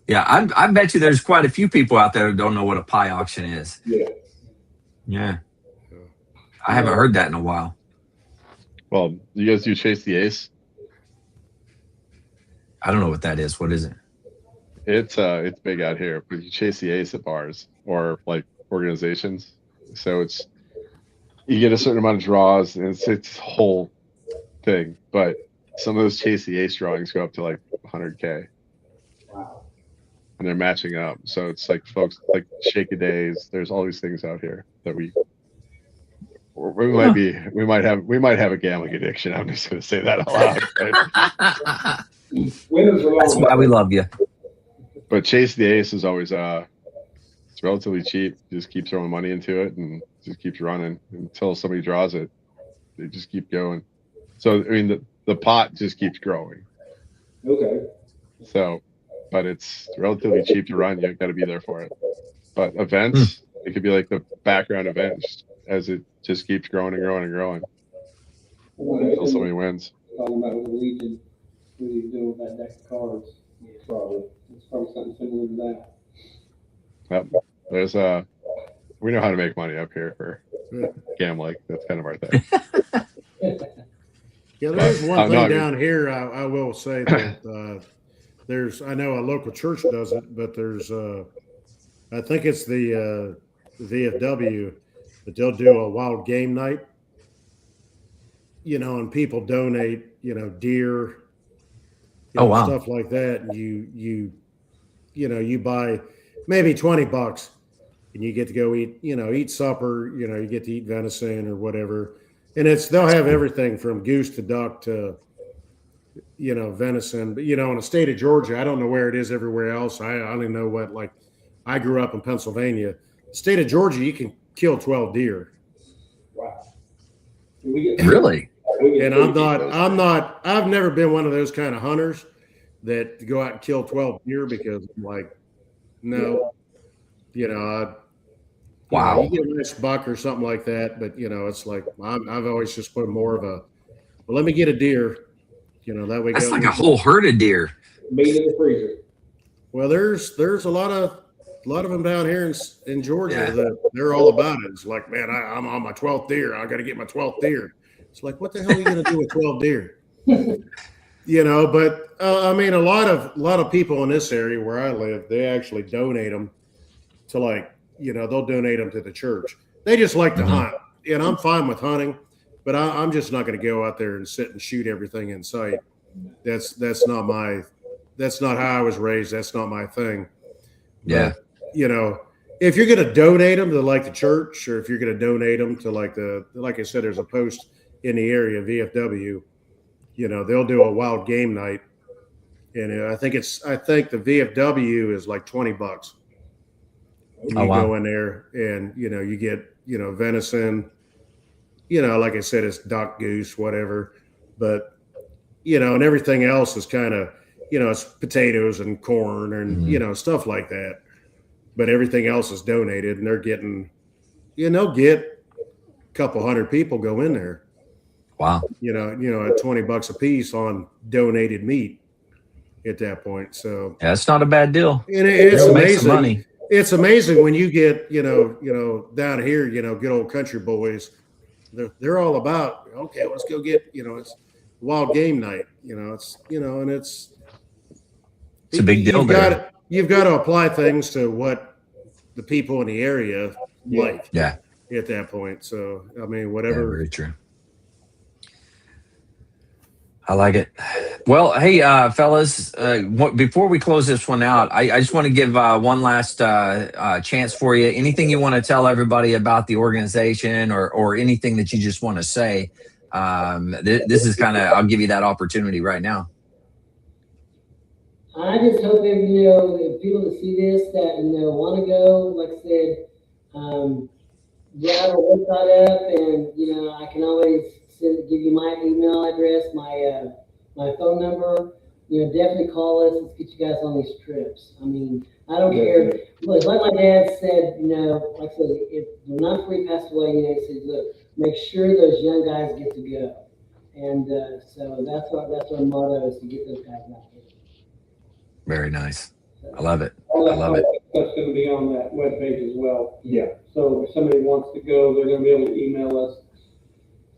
Yeah, I bet you there's quite a few people out there who don't know what a pie auction is. Yeah. Yeah. I haven't heard that in a while. Well, you guys do Chase the Ace? I don't know what that is. What is it? It's big out here, but you chase the ace at bars or like organizations. So it's you get a certain amount of draws and it's a whole thing. But some of those chase the ace drawings go up to like 100K. Wow. And they're matching up. So it's like folks like Shake a Days. There's all these things out here that we might have a gambling addiction. I'm just gonna say that out loud. Right? Winners are That's why we love you. But Chase the Ace is always it's relatively cheap. You just keep throwing money into it and just keeps running until somebody draws it. They just keep going. So I mean the pot just keeps growing. Okay. So but it's relatively cheap to run. You've got to be there for it. But events, it could be like the background events as it just keeps growing and growing and growing until somebody wins. Talking about with the Legion, what he's doing with that deck of cards. Probably. It's probably something similar to that. Yep. There's we know how to make money up here for gambling. That's kind of our thing. Yeah, there's one thing no, down here. I will say that I know a local church does it, but there's I think it's the VFW that they'll do a wild game night. You know, and people donate, you know, deer, wow, stuff like that. And you buy maybe $20 and you get to go eat supper, you get to eat venison or whatever. And they'll have everything from goose to duck to, venison. But, in the state of Georgia, I don't know where it is everywhere else. I only know like I grew up in Pennsylvania. The state of Georgia, you can kill 12 deer. Wow. Really? And I've never been one of those kind of hunters that go out and kill 12 deer because I'm like, no, wow. You get a nice buck or something like that. But, it's like, I've always just put more of let me get a deer, that way. That's like a whole herd of deer. Meat in the freezer. Well, there's a lot of them down here in Georgia that they're all about it. It's like, man, I'm on my 12th deer. I got to get my 12th deer. It's like, what the hell are you going to do with 12 deer? But I mean, a lot of people in this area where I live, they actually donate them to they'll donate them to the church. They just like to hunt, and I'm fine with hunting, but I'm just not going to go out there and sit and shoot everything in sight. That's not how I was raised. That's not my thing. Yeah. But, if you're going to donate them to the church, or if you're going to donate them to like I said, there's a post in the area, VFW, they'll do a wild game night. And I think the VFW is like $20. And you go in there and, you get, venison, like I said, it's duck, goose, whatever. But, and everything else is kind of, it's potatoes and corn and, stuff like that. But everything else is donated, and they're getting, they'll get a couple hundred people go in there. Wow. At $20 a piece on donated meat at that point. So that's not a bad deal. And it's amazing. Money. It's amazing when you get, down here, good old country boys. They're all about, okay, let's go get, it's wild game night. It's a big deal. You've got to apply things to what the people in the area like. Yeah. At that point. So, I mean, whatever. Yeah, very true. I like it. Well, hey, fellas, before we close this one out, I just want to give one last chance for you. Anything you want to tell everybody about the organization or anything that you just want to say? This is I'll give you that opportunity right now. I just hope if people that see this that want to go, like I said, get our website up, and I can always give you my email address, my phone number. Definitely call us. Let's get you guys on these trips. I mean, I don't care. Look, like my dad said, like I said, if when Free passed away, he said, look, make sure those young guys get to go. And so that's our motto, is to get those guys out there. Very nice. I love it. All I love it. That's going to be on that webpage as well. Yeah. So if somebody wants to go, they're going to be able to email us.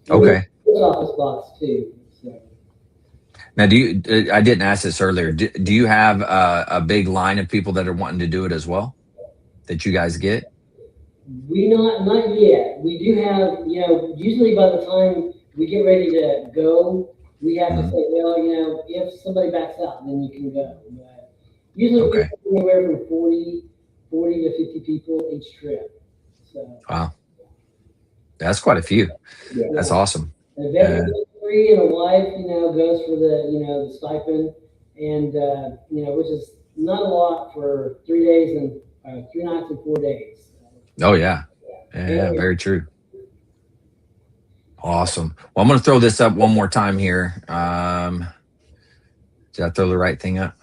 Okay. Post office box too. So. Now, I didn't ask this earlier. Do you have a big line of people that are wanting to do it as well, that you guys get? We not yet. We do have, usually by the time we get ready to go, we have to say, well, if somebody backs out, then you can go. But usually we get anywhere from 40 to 50 people each trip. So. Wow. That's quite a few. Yeah. That's awesome. A veteran free, and a wife, goes for the stipend, and which is not a lot for 3 days and 3 nights and 4 days. Oh yeah, very true. Awesome. Well, I'm going to throw this up one more time here. Did I throw the right thing up?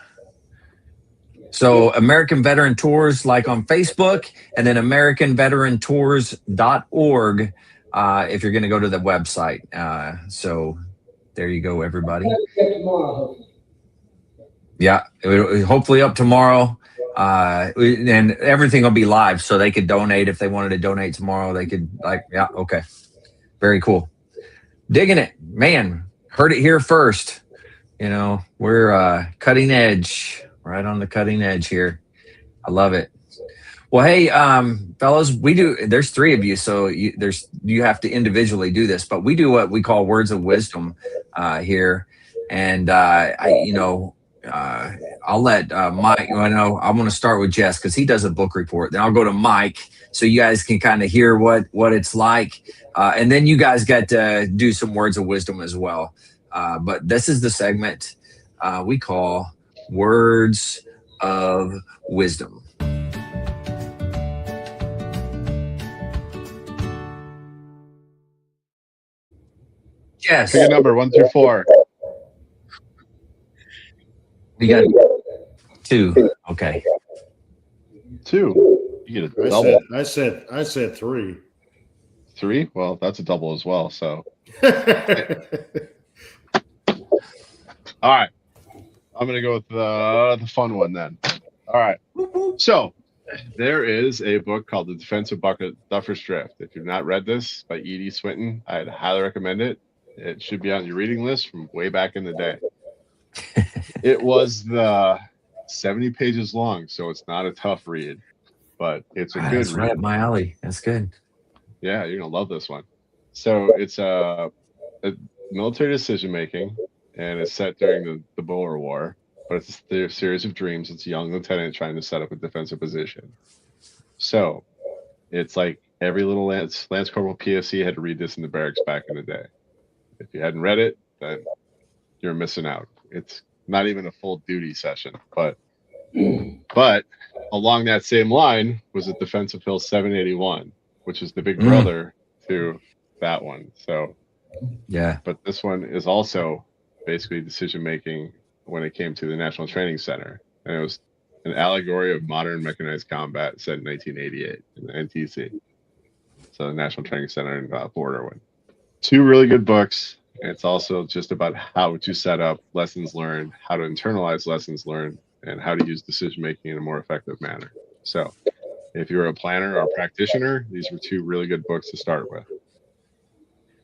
So American Veteran Tours, like on Facebook, and then AmericanVeteranTours.org if you're going to go to the website. So there you go, everybody. Yeah, hopefully up tomorrow. And everything will be live, so they could donate if they wanted to donate tomorrow. They could, okay. Very cool. Digging it, man. Heard it here first. We're cutting edge, right on the cutting edge here. I love it. Well, hey, fellas, there's 3 of you, so you have to individually do this, but we do what we call words of wisdom here. And I'll let Mike. I want to start with Jess because he does a book report. Then I'll go to Mike so you guys can kind of hear what it's like, and then you guys get to do some words of wisdom as well. But this is the segment we call Words of Wisdom. Jess, pick a number 1 through 4. We got 2. Okay. 2. You get a double. I said 3. 3? Well, that's a double as well. So. All right. I'm going to go with the fun one then. All right. So there is a book called The Defensive Bucket Duffer's Drift. If you've not read this by E.D. Swinton, I'd highly recommend it. It should be on your reading list from way back in the day. It was 70 pages long, so it's not a tough read, but it's a good read. That's right up my alley. That's good. Yeah, you're going to love this one. So it's a military decision-making, and it's set during the Boer War, but it's a series of dreams. It's a young lieutenant trying to set up a defensive position. So it's like every little Lance Corporal PFC had to read this in the barracks back in the day. If you hadn't read it, then you're missing out. It's not even a full duty session, but along that same line was a Defense of Hill 781, which is the big brother to that one. So yeah, but this one is also basically decision making when it came to the National Training Center, and it was an allegory of modern mechanized combat set in 1988 in the NTC. So the National Training Center in Borderwood. 2 really good books. And it's also just about how to set up lessons learned, how to internalize lessons learned, and how to use decision-making in a more effective manner. So if you're a planner or a practitioner, these were 2 really good books to start with.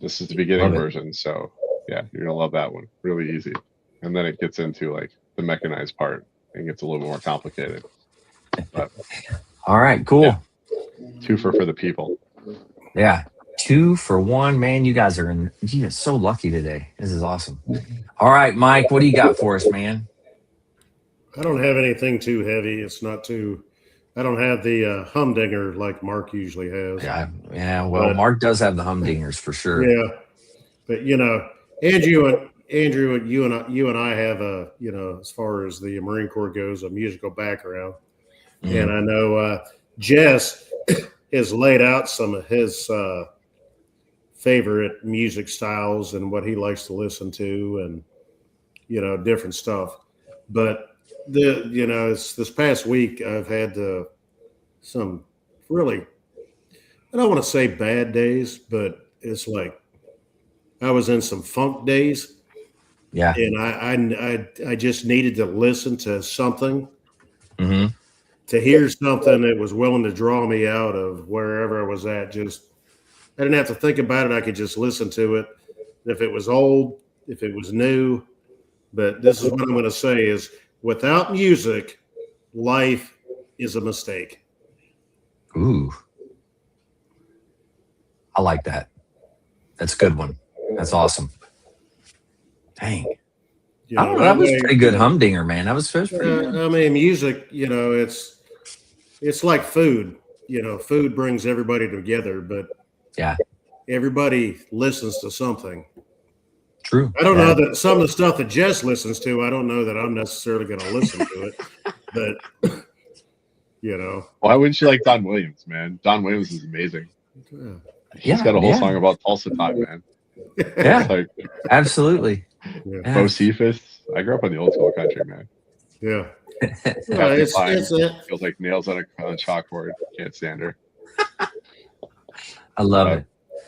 This is the beginning version. So yeah, you're going to love that one. Really easy. And then it gets into like the mechanized part and gets a little more complicated. But, all right, cool. Yeah. 2 for the people. Yeah. 2 for 1, man. You guys are so lucky today. This is awesome. All right, Mike, what do you got for us, man? I don't have anything too heavy. It's not too. I don't have the humdinger like Mark usually has. Yeah. Well, Mark does have the humdingers for sure. Yeah, but Andrew, you and I have as far as the Marine Corps goes, a musical background, and I know Jess has laid out some of his favorite music styles and what he likes to listen to, and different stuff. But it's this past week I've had some really, I don't want to say bad days, but it's like I was in some funk days. Yeah. And I just needed to listen to something, Mm-hmm. to hear something that was willing to draw me out of wherever I was at. Just, I didn't have to think about it. I could just listen to it. If it was old, if it was new. But this is what I'm going to say is, without music, life is a mistake. Ooh. I like that. That's a good one. That's awesome. Dang. I don't know. That was pretty good humdinger, man. That was pretty good. I mean, music, it's like food. Food brings everybody together, but yeah, everybody listens to something. True. I don't know that some of the stuff that Jess listens to, I don't know that I'm necessarily going to listen to it, but Why wouldn't you like Don Williams, man? Don Williams is amazing. He's got a whole song about Tulsa time, man. Yeah, like, absolutely. Yeah. Bocephus. I grew up in the old school country, man. Yeah. It feels like nails on a chalkboard. Can't stand her. I love it.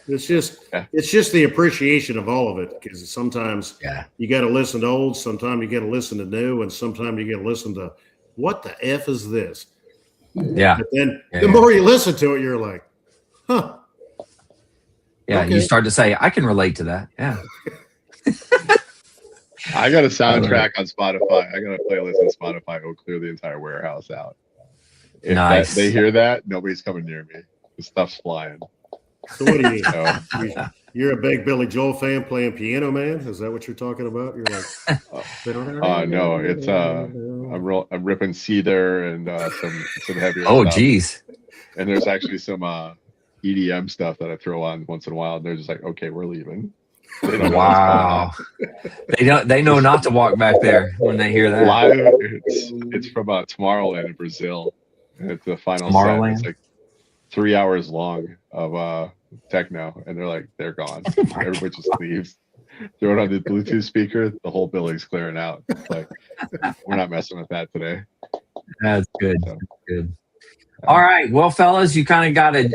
It's just the appreciation of all of it, because sometimes you got to listen to old, sometimes you got to listen to new, and sometimes you got to listen to what the F is this? Yeah. But then the more you listen to it, you're like, huh. Yeah, okay. You start to say, I can relate to that. Yeah. I got a soundtrack on Spotify. I got a playlist on Spotify. It'll clear the entire warehouse out. If they hear that, nobody's coming near me. The stuff's flying. So what do you? You're a big Billy Joel fan playing Piano Man? Is that what you're talking about? You're like, no, it's I'm ripping Seether and some heavier. Oh, stuff. Geez. And there's actually some EDM stuff that I throw on once in a while. And they're just like, okay, we're leaving. Wow. They know not to walk back there when they hear that. Live, it's from Tomorrowland in Brazil. And it's the final set. It's like 3 hours long of techno, and they're gone. Everybody just leaves. Throw it on the Bluetooth speaker, the whole building's clearing out. It's like, we're not messing with that today. That's good. So, good. All right, well, fellas, you kind of got a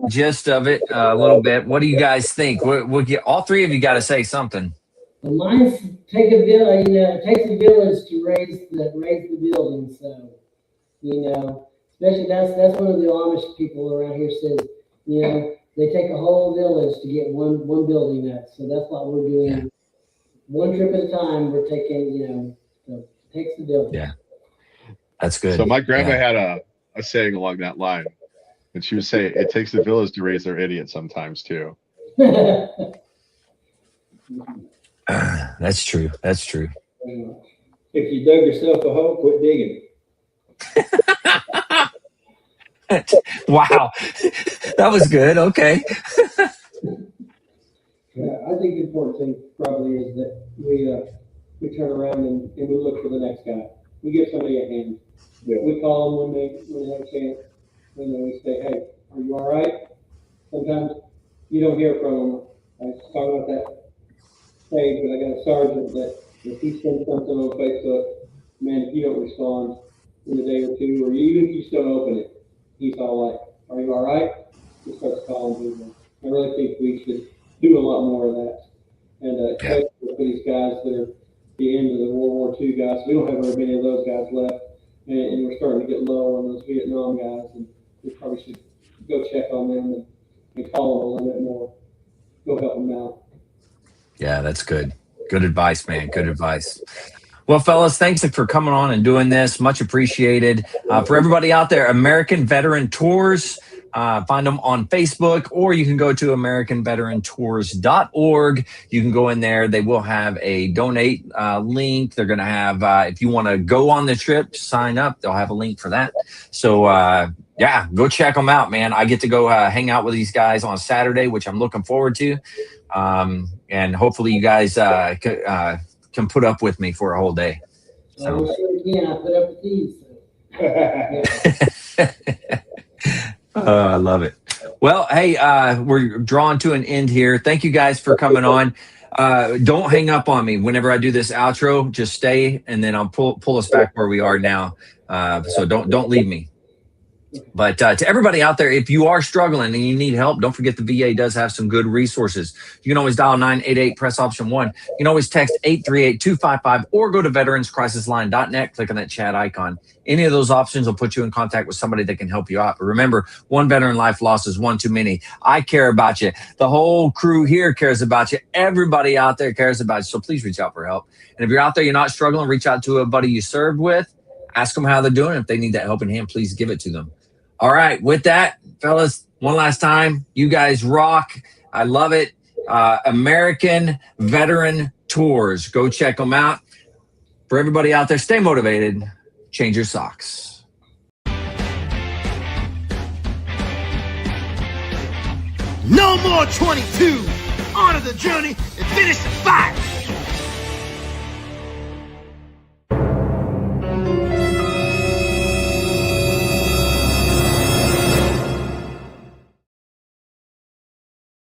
gist of it a little bit. What do you guys think? We'll get all three of you got to say something. Well, mine's take a village. It takes a village to raise the building. So, especially that's one of the Amish people around here says, they take a whole village to get one building up. So that's what we're doing. Yeah. One trip at a time. We're taking, so it takes the village. Yeah, that's good. So my grandma had a saying along that line, and she would say, "It takes a village to raise their idiots sometimes too." That's true. That's true. If you dug yourself a hole, quit digging. Wow, that was good. Okay. Yeah, I think the important thing probably is that we turn around and we look for the next guy. We give somebody a hand. Yeah. We call them when they have a chance. We say, "Hey, are you all right?" Sometimes you don't hear from them. I was talking about that page, but I got a sergeant that if he sends something on Facebook, man, if you don't respond in a day or two, or even if you just don't open it, he's all like, "Are you all right?" He starts calling people. I really think we should do a lot more of that. And especially for these guys that are the end of the World War II guys, we don't have very many of those guys left. And we're starting to get low on those Vietnam guys, and we probably should go check on them and call them a little bit more. Go help them out. Yeah, that's good. Good advice, man. Good advice. Well, fellas, thanks for coming on and doing this. Much appreciated. For everybody out there, American Veteran Tours, find them on Facebook, or you can go to AmericanVeteranTours.org. You can go in there. They will have a donate link. They're going to have, if you want to go on the trip, sign up. They'll have a link for that. So, go check them out, man. I get to go hang out with these guys on Saturday, which I'm looking forward to. And hopefully you guys can put up with me for a whole day. So. I put up with these. I love it. Well, hey, we're drawing to an end here. Thank you guys for coming on. Don't hang up on me whenever I do this outro. Just stay, and then I'll pull us back where we are now. So don't leave me. But to everybody out there, if you are struggling and you need help, don't forget the VA does have some good resources. You can always dial 988, press option 1. You can always text 838-255 or go to veteranscrisisline.net, click on that chat icon. Any of those options will put you in contact with somebody that can help you out. But remember, one veteran life lost is one too many. I care about you. The whole crew here cares about you. Everybody out there cares about you. So please reach out for help. And if you're out there, you're not struggling, reach out to a buddy you served with. Ask them how they're doing. If they need that helping hand, please give it to them. All right. With that, fellas, one last time, you guys rock. I love it. American Veteran Tours. Go check them out. For everybody out there, stay motivated. Change your socks. No more 22. Honor the journey and finish the fight.